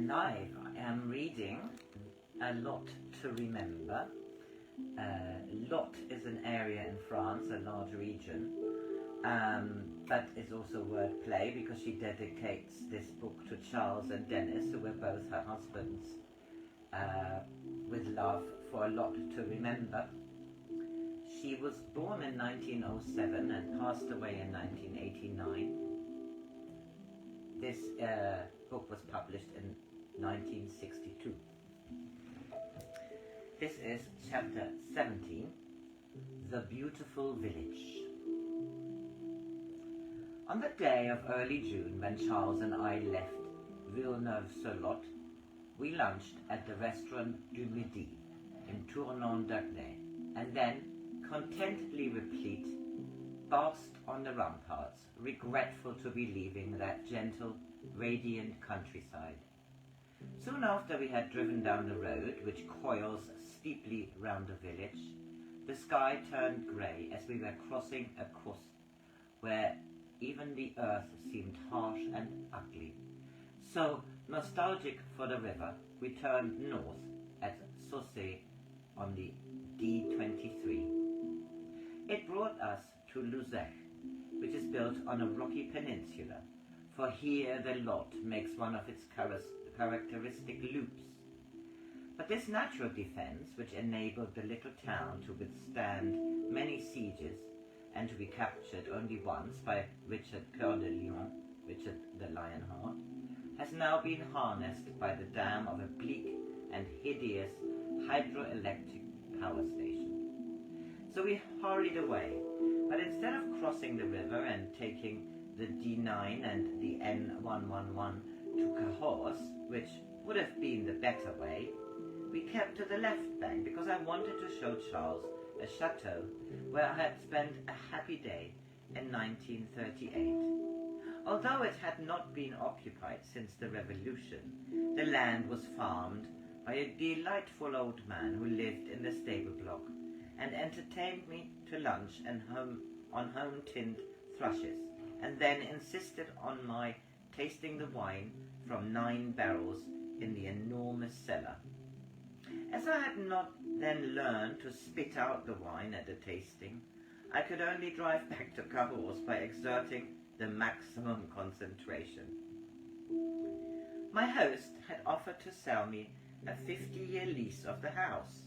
and I am reading A Lot to Remember. Lot is an area in France, a large region, but it's also wordplay because she dedicates this book to Charles and Denys, who were both her husbands, with love for a lot to remember. She was born in 1907 and passed away in 1989. This book was published in 1962. This is chapter 17, The Beautiful Village. On the day of early June, when Charles and I left Villeneuve-sur-Lot, we lunched at the restaurant du Midi in Tournon-d'Arnay, and then, contentedly replete, basked on the ramparts, regretful to be leaving that gentle, radiant countryside. Soon after we had driven down the road, which coils steeply round the village, the sky turned grey as we were crossing a course where even the earth seemed harsh and ugly. So, nostalgic for the river, we turned north at Saussay on the D23. It brought us to Luzech, which is built on a rocky peninsula, for here the Lot makes one of its characteristic loops. But this natural defense, which enabled the little town to withstand many sieges and to be captured only once by Richard Coeur de Lion, Richard the Lionheart, has now been harnessed by the dam of a bleak and hideous hydroelectric power station. So we hurried away, but instead of crossing the river and taking the D9 and the N111 to Cahors, which would have been the better way, we kept to the left bank because I wanted to show Charles a chateau where I had spent a happy day in 1938. Although it had not been occupied since the Revolution, the land was farmed by a delightful old man who lived in the stable block and entertained me to lunch and on home-tinned thrushes, and then insisted on my tasting the wine from 9 barrels in the enormous cellar. As I had not then learned to spit out the wine at the tasting, I could only drive back to Cahors by exerting the maximum concentration. My host had offered to sell me a 50-year lease of the house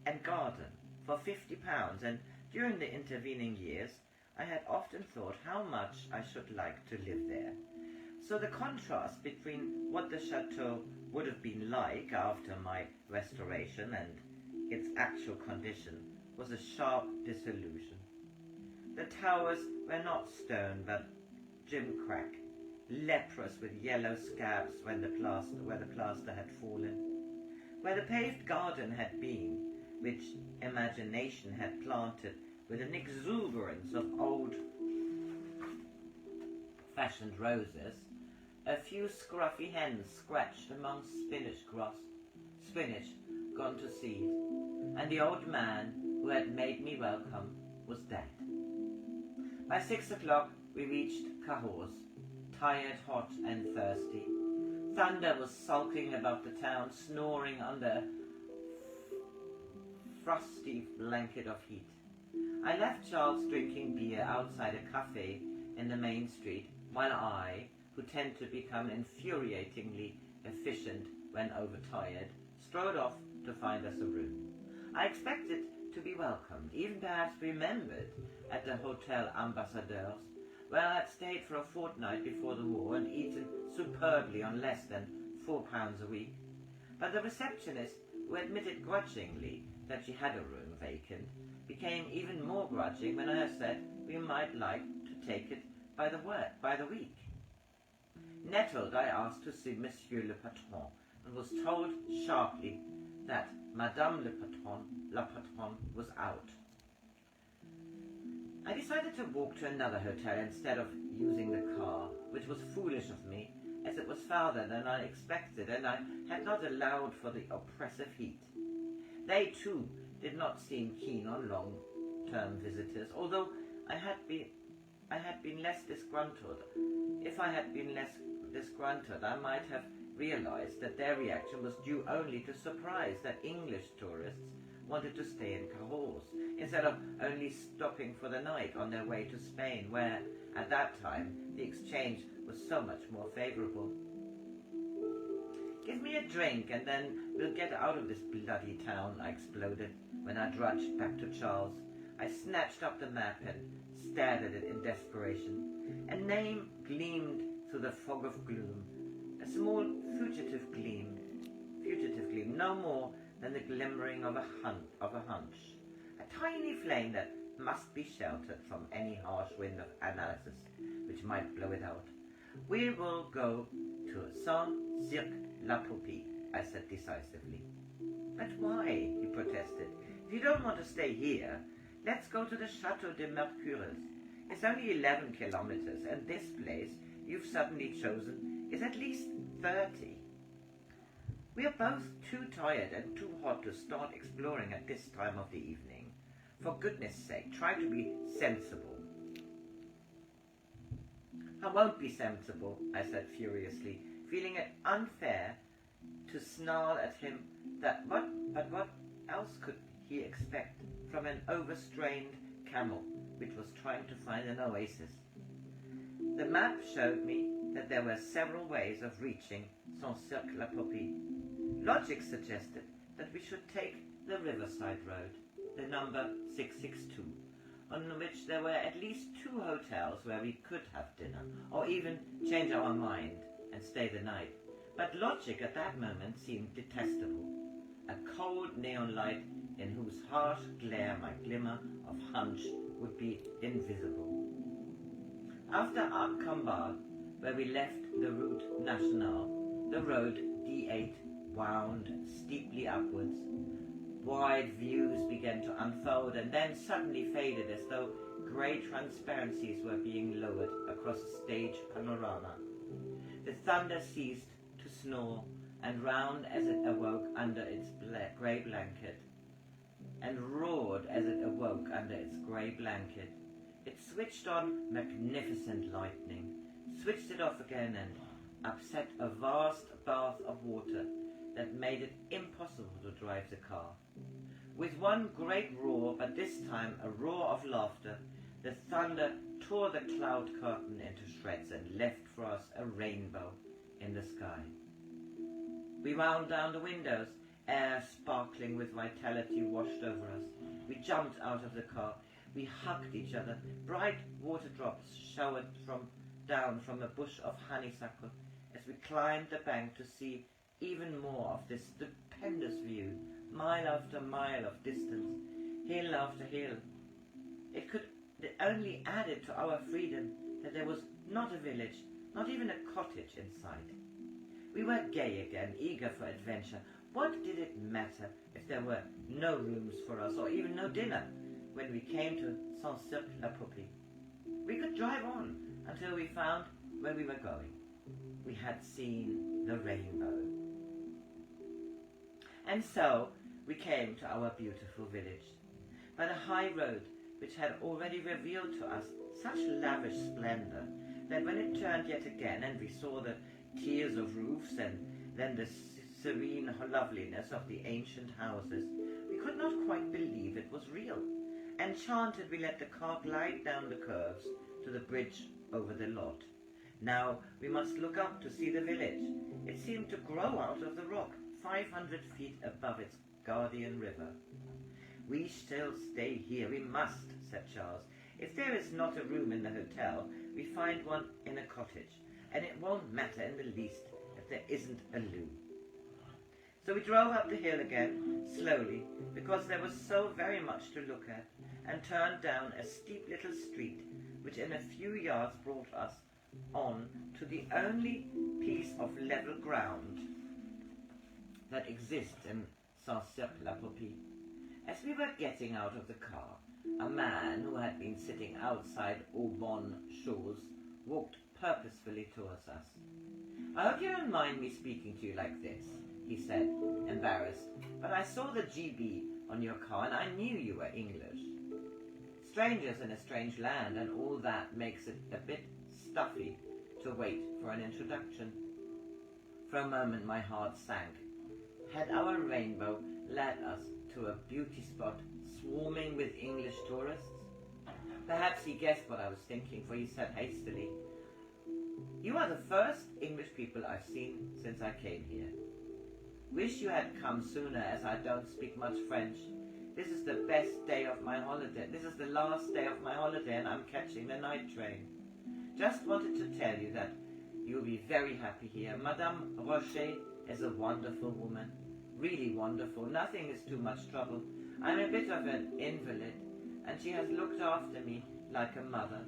and garden for £50, and during the intervening years I had often thought how much I should like to live there. So the contrast between what the chateau would have been like after my restoration and its actual condition was a sharp disillusion. The towers were not stone but gimcrack, leprous with yellow scabs where the plaster had fallen. Where the paved garden had been, which imagination had planted with an exuberance of old-fashioned roses, a few scruffy hens scratched among spinach gone to seed, and the old man who had made me welcome was dead. By 6 o'clock we reached Cahors, tired, hot and thirsty. Thunder was sulking above the town, snoring under a frosty blanket of heat. I left Charles drinking beer outside a cafe in the main street, while I, who tend to become infuriatingly efficient when overtired, strode off to find us a room. I expected to be welcomed, even perhaps remembered, at the Hotel Ambassadeurs, where I had stayed for a fortnight before the war and eaten superbly on less than £4 a week. But the receptionist, who admitted grudgingly that she had a room vacant, became even more grudging when I said we might like to take it by the week. Nettled, I asked to see Monsieur le Patron, and was told sharply that Madame la Patronne was out. I decided to walk to another hotel instead of using the car, which was foolish of me, as it was farther than I expected, and I had not allowed for the oppressive heat. They, too, did not seem keen on long-term visitors, although I had been less disgruntled. If I had been less disgruntled, I might have realized that their reaction was due only to surprise that English tourists wanted to stay in Cahors, instead of only stopping for the night on their way to Spain, where, at that time, the exchange was so much more favorable. "Give me a drink and then we'll get out of this bloody town," I exploded when I trudged back to Charles. I snatched up the map and stared at it in desperation. A name gleamed through the fog of gloom, a small fugitive gleam, no more than the glimmering of a hunch, a tiny flame that must be sheltered from any harsh wind of analysis which might blow it out. "We will go to Saint-Cirque-la-Popie," I said decisively. "But why?" he protested. "If you don't want to stay here, let's go to the Château de Mercures. It's only 11 kilometers, and this place you've suddenly chosen is at least 30. We are both too tired and too hot to start exploring at this time of the evening. For goodness sake, try to be sensible." "I won't be sensible," I said furiously, feeling it unfair to snarl at him but what else could he expect from an overstrained camel which was trying to find an oasis? The map showed me that there were several ways of reaching Saint-Cirque-la-Popie. Logic suggested that we should take the Riverside Road, the number 662, on which there were at least 2 hotels where we could have dinner, or even change our mind and stay the night. But logic at that moment seemed detestable, a cold neon light in whose harsh glare my glimmer of hunch would be invisible. After Arcambard, where we left the Route Nationale, the road D8 wound steeply upwards. Wide views began to unfold and then suddenly faded as though grey transparencies were being lowered across a stage panorama. The thunder ceased to snore and roared as it awoke under its grey blanket, It switched on magnificent lightning, switched it off again, and upset a vast bath of water that made it impossible to drive the car. With one great roar, but this time a roar of laughter, the thunder tore the cloud curtain into shreds and left for us a rainbow in the sky. We wound down the windows, air sparkling with vitality washed over us. We jumped out of the car. We hugged each other. Bright water drops showered down from a bush of honeysuckle as we climbed the bank to see even more of this stupendous view, mile after mile of distance, hill after hill. It only added to our freedom that there was not a village, not even a cottage in sight. We were gay again, eager for adventure. What did it matter if there were no rooms for us or even no dinner when we came to Saint-Cirque-la-Popie? We could drive on until we found where we were going. We had seen the rainbow. And so we came to our beautiful village, by the high road which had already revealed to us such lavish splendor that when it turned yet again and we saw the tiers of roofs and then the serene loveliness of the ancient houses, we could not quite believe it was real. Enchanted, we let the car glide down the curves to the bridge over the lot. Now we must look up to see the village. It seemed to grow out of the rock, 500 feet above its guardian river. We shall stay here, we must, said Charles. If there is not a room in the hotel, we find one in a cottage, and it won't matter in the least if there isn't a loo. So we drove up the hill again, slowly, because there was so very much to look at, and turned down a steep little street, which in a few yards brought us on to the only piece of level ground that exists in Saint-Cirque-la-Popie. As we were getting out of the car, a man who had been sitting outside Aubonne Shows walked purposefully towards us. I hope you don't mind me speaking to you like this, he said, embarrassed, but I saw the GB on your car and I knew you were English. Strangers in a strange land and all that makes it a bit stuffy to wait for an introduction. For a moment my heart sank. Had our rainbow led us to a beauty spot swarming with English tourists? Perhaps he guessed what I was thinking, for he said hastily, "You are the first English people I've seen since I came here. Wish you had come sooner, as I don't speak much French. This is the best day of my holiday. This is the last day of my holiday, and I'm catching the night train. Just wanted to tell you that you'll be very happy here. Madame Rocher is a wonderful woman. Really wonderful. Nothing is too much trouble. I'm a bit of an invalid, and she has looked after me like a mother."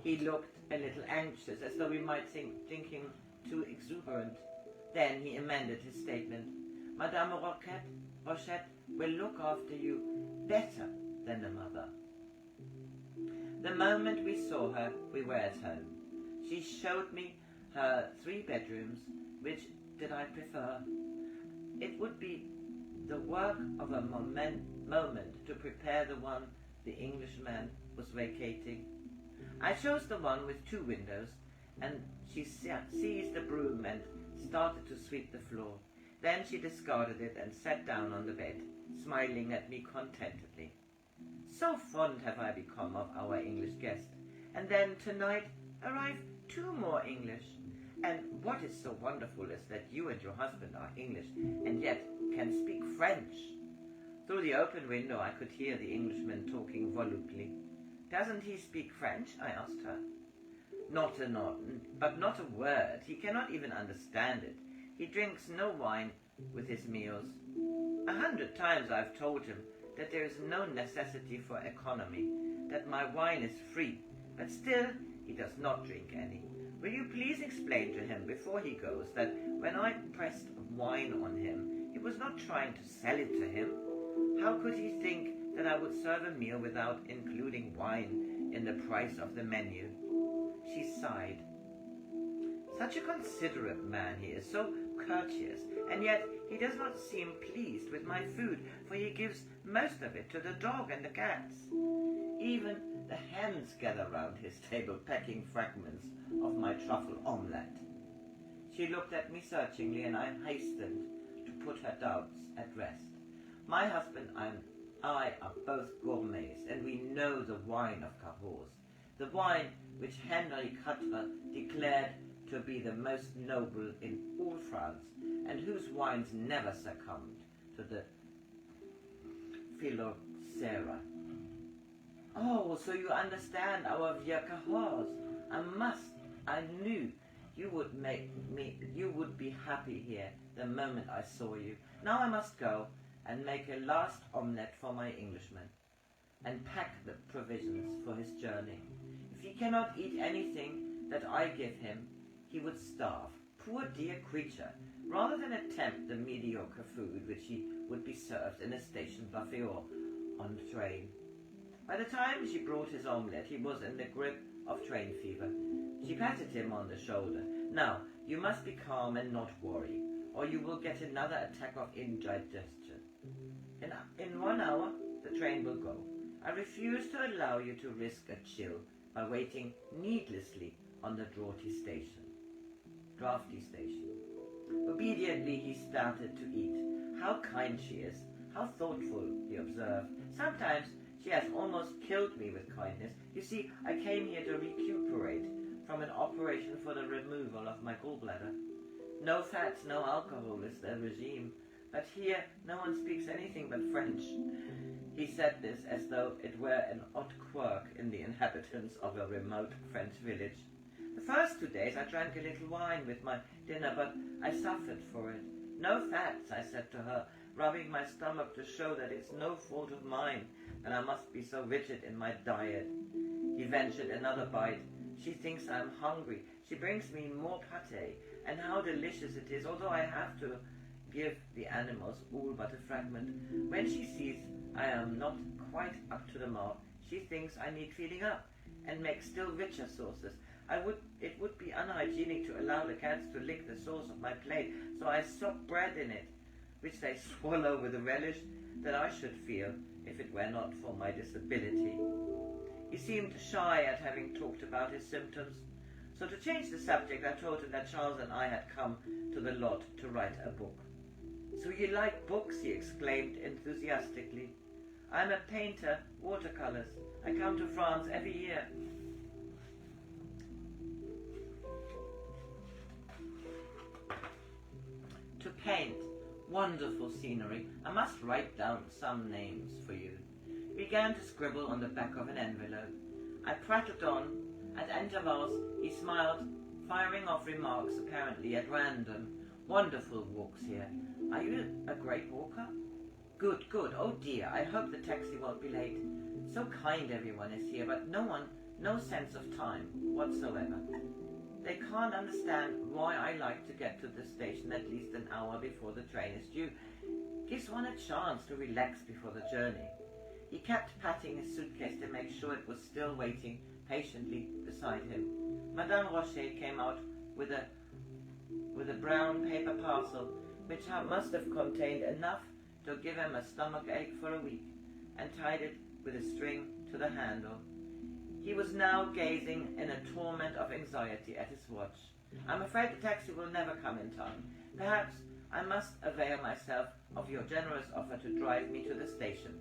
He looked a little anxious, as though we might think him too exuberant. Then he amended his statement. "Madame Rochette will look after you better than a mother." The moment we saw her, we were at home. She showed me her 3 bedrooms. Which did I prefer? It would be the work of a moment to prepare the one the Englishman was vacating. I chose the one with 2 windows, and she seized a broom and started to sweep the floor. Then she discarded it and sat down on the bed, smiling at me contentedly. So fond have I become of our English guest. And then tonight arrive 2 more English. And what is so wonderful is that you and your husband are English, and yet can speak French. Through the open window I could hear the Englishman talking volubly. "Doesn't he speak French?" I asked her. Not a word. He cannot even understand it. He drinks no wine with his meals. 100 times I've told him that there is no necessity for economy, that my wine is free, but still he does not drink any. Will you please explain to him before he goes that when I pressed wine on him, he was not trying to sell it to him? How could he think that I would serve a meal without including wine in the price of the menu? She sighed. Such a considerate man he is, so courteous, and yet he does not seem pleased with my food, for he gives most of it to the dog and the cats. Even the hens gather round his table, pecking fragments of my truffle omelette. She looked at me searchingly, and I hastened to put her doubts at rest. My husband and I are both gourmets, and we know the wine of Cahors, the wine which Henry Quatre declared to be the most noble in all France, and whose wines never succumbed to the phylloxera. "Oh, so you understand our vieux Cahors. I knew you would be happy here the moment I saw you. Now I must go and make a last omelette for my Englishman, and pack the provisions for his journey. If he cannot eat anything that I give him, he would starve. Poor dear creature, rather than attempt the mediocre food which he would be served in a station buffet or on the train." By the time she brought his omelette, he was in the grip of train fever. She patted him on the shoulder. "Now, you must be calm and not worry, or you will get another attack of indigestion. In 1 hour, the train will go. I refuse to allow you to risk a chill by waiting needlessly on the draughty station." Obediently he started to eat. "How kind she is, how thoughtful," he observed. "Sometimes she has almost killed me with kindness. You see, I came here to recuperate from an operation for the removal of my gallbladder. No fats, no alcohol is the regime, but here no one speaks anything but French." He said this as though it were an odd quirk in the inhabitants of a remote French village. "The first 2 days I drank a little wine with my dinner, but I suffered for it. 'No fats,' I said to her, rubbing my stomach to show that it's no fault of mine and I must be so rigid in my diet." He ventured another bite. "She thinks I'm hungry. She brings me more pâté, and how delicious it is, although I have to give the animals all but a fragment. When she sees I am not quite up to the mark, she thinks I need feeding up, and makes still richer sauces. It would be unhygienic to allow the cats to lick the sauce of my plate, so I soak bread in it, which they swallow with a relish that I should feel if it were not for my disability." He seemed shy at having talked about his symptoms, So to change the subject, I told him that Charles and I had come to the lot to write a book. "So you like books?" he exclaimed enthusiastically. "I'm a painter, watercolors. I come to France every year." To paint wonderful scenery, I must write down some names for you. He began to scribble on the back of an envelope. I prattled on. At intervals, he smiled, firing off remarks apparently at random. "Wonderful walks here. Are you a great walker?" "Good, good. Oh dear, I hope the taxi won't be late. So kind everyone is here, but no sense of time whatsoever. They can't understand why I like to get to the station at least an hour before the train is due. Gives one a chance to relax before the journey." He kept patting his suitcase to make sure it was still waiting patiently beside him. Madame Rocher came out with a brown paper parcel, which must have contained enough to give him a stomach ache for a week, and tied it with a string to the handle. He was now gazing in a torment of anxiety at his watch. "I'm afraid the taxi will never come in time. Perhaps I must avail myself of your generous offer to drive me to the station."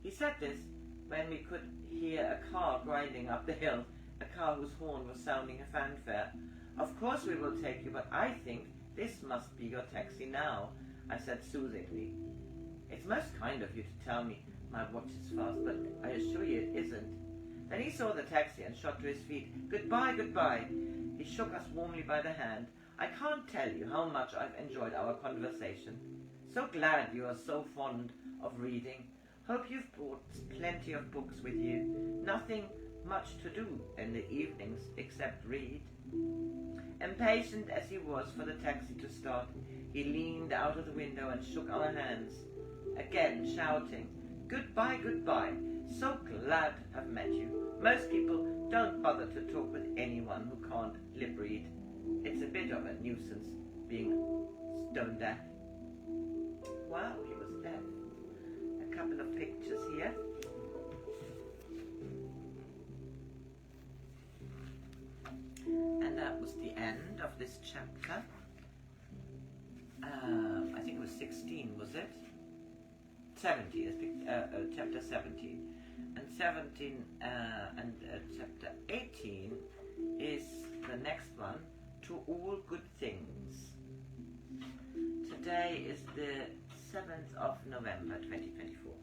He said this when we could hear a car grinding up the hill, a car whose horn was sounding a fanfare. "Of course we will take you, but I think this must be your taxi now," I said soothingly. "It's most kind of you to tell me my watch is fast, but I assure you it isn't." Then he saw the taxi and shot to his feet. "Goodbye, goodbye." He shook us warmly by the hand. "I can't tell you how much I've enjoyed our conversation. So glad you are so fond of reading. Hope you've brought plenty of books with you. Nothing much to do in the evenings except read." Impatient as he was for the taxi to start, he leaned out of the window and shook our hands, again shouting, "Goodbye, goodbye. So glad to have met you. Most people don't bother to talk with anyone who can't lip read. It's a bit of a nuisance being stone deaf." Wow, he was deaf. A couple of pictures here. And that was the end of this chapter. I think it was 16, was it? 17, chapter 17. And 17 and chapter 18 is the next one, To All Good Things. Today is the 7th of November 2024.